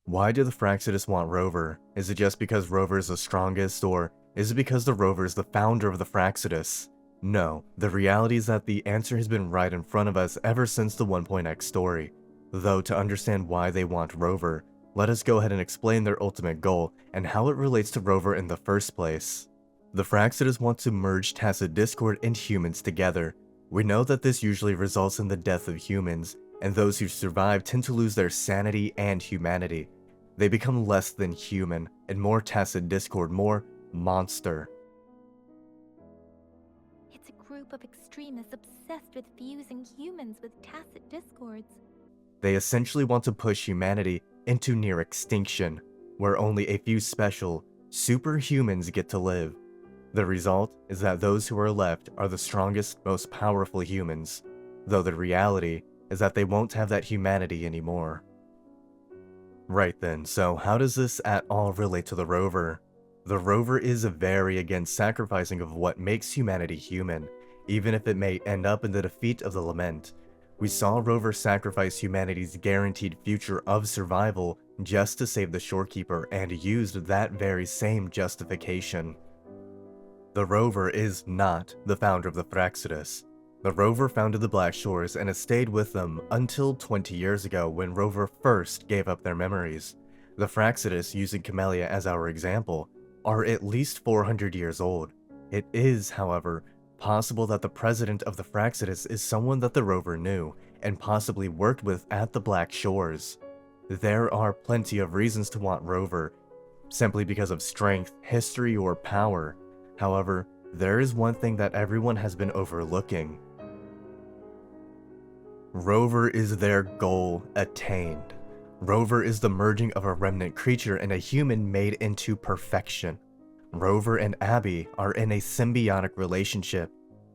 Why do the Fractsidus want Rover? Is it just because Rover is the strongest, or is it because the Rover is the founder of the Fractsidus? No, the reality is that the answer has been right in front of us ever since the 1.x story. Though to understand why they want Rover, let us go ahead and explain their ultimate goal and how it relates to Rover in the first place. The Fractsidus want to merge tacit discord and humans together. We know that this usually results in the death of humans, and those who survive tend to lose their sanity and humanity. They become less than human, and more tacit discord, more monster. It's a group of extremists obsessed with fusing humans with tacit discords. They essentially want to push humanity into near extinction, where only a few special, superhumans get to live. The result is that those who are left are the strongest, most powerful humans, though the reality is that they won't have that humanity anymore. Right then, so how does this at all relate to the Rover? The Rover is very against sacrificing of what makes humanity human, even if it may end up in the defeat of the Lament. We saw Rover sacrifice humanity's guaranteed future of survival just to save the Shorekeeper, and used that very same justification. The Rover is not the founder of the Fractsidus. The Rover founded the Black Shores and has stayed with them until 20 years ago when Rover first gave up their memories. The Fractsidus, using Camellia as our example, are at least 400 years old. It is, however, possible that the president of the Fractsidus is someone that the Rover knew, and possibly worked with at the Black Shores. There are plenty of reasons to want Rover, simply because of strength, history, or power. However, there is one thing that everyone has been overlooking. Rover is their goal attained. Rover is the merging of a remnant creature and a human made into perfection. Rover and Abby are in a symbiotic relationship.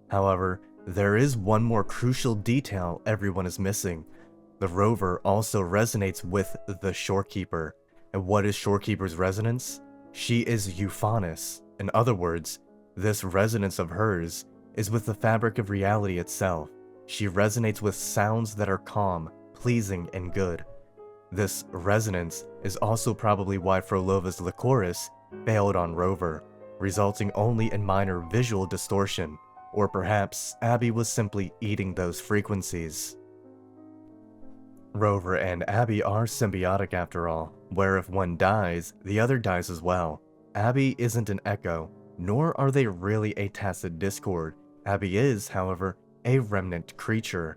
However, there is one more crucial detail everyone is missing. The Rover also resonates with the Shorekeeper. And what is Shorekeeper's resonance? She is euphonious. In other words, this resonance of hers is with the fabric of reality itself. She resonates with sounds that are calm, pleasing, and good. This resonance is also probably why Frolova's Lycoris failed on Rover, resulting only in minor visual distortion, or perhaps Abby was simply eating those frequencies. Rover and Abby are symbiotic after all, where if one dies, the other dies as well. Abby isn't an echo, nor are they really a tacit discord. Abby is, however, a remnant creature.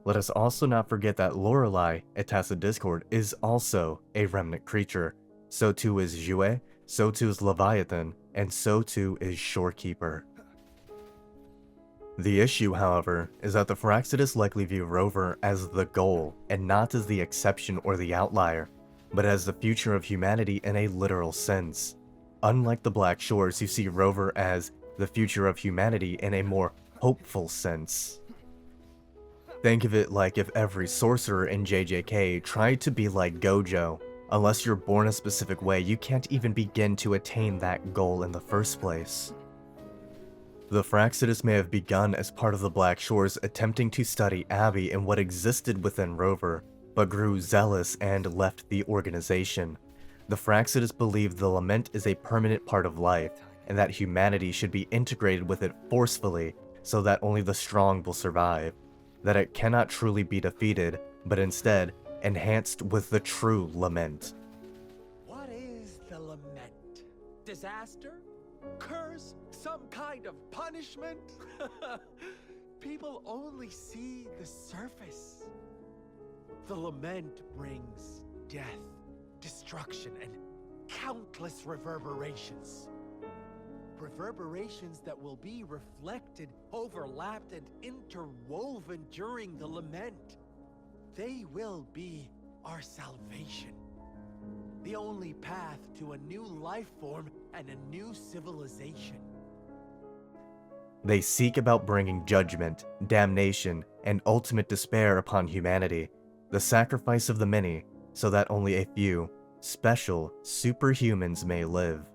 Let us also not forget that Lorelei, a tacit discord, is also a remnant creature. So too is Jue, so too is Leviathan, and so too is Shorekeeper. The issue, however, is that the Fractsidus likely view Rover as the goal, and not as the exception or the outlier, but as the future of humanity in a literal sense. Unlike the Black Shores, who see Rover as the future of humanity in a more hopeful sense. Think of it like if every sorcerer in JJK tried to be like Gojo. Unless you're born a specific way, you can't even begin to attain that goal in the first place. The Fractsidus may have begun as part of the Black Shores attempting to study Abby and what existed within Rover, but grew zealous and left the organization. The Fractsidus believe the Lament is a permanent part of life, and that humanity should be integrated with it forcefully so that only the strong will survive. That it cannot truly be defeated, but instead enhanced with the true Lament. What is the Lament? Disaster? Curse? Some kind of punishment? People only see the surface. The Lament brings death, destruction, and countless reverberations. Reverberations that will be reflected, overlapped, and interwoven during the Lament. They will be our salvation. The only path to a new life form and a new civilization. They seek about bringing judgment, damnation, and ultimate despair upon humanity, the sacrifice of the many, so that only a few, special, superhumans may live.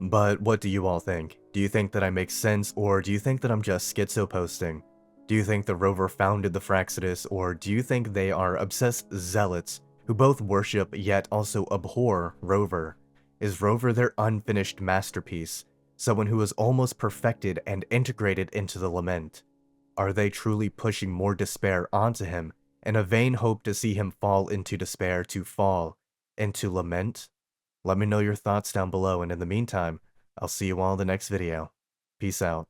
But what do you all think? Do you think that I make sense, or do you think that I'm just schizo posting? Do you think the Rover founded the Fractsidus, or do you think they are obsessed zealots who both worship yet also abhor Rover. Is Rover their unfinished masterpiece, someone who is almost perfected and integrated into the Lament? Are they truly pushing more despair onto him in a vain hope to see him fall into despair to fall into Lament? Let me know your thoughts down below, and in the meantime, I'll see you all in the next video. Peace out.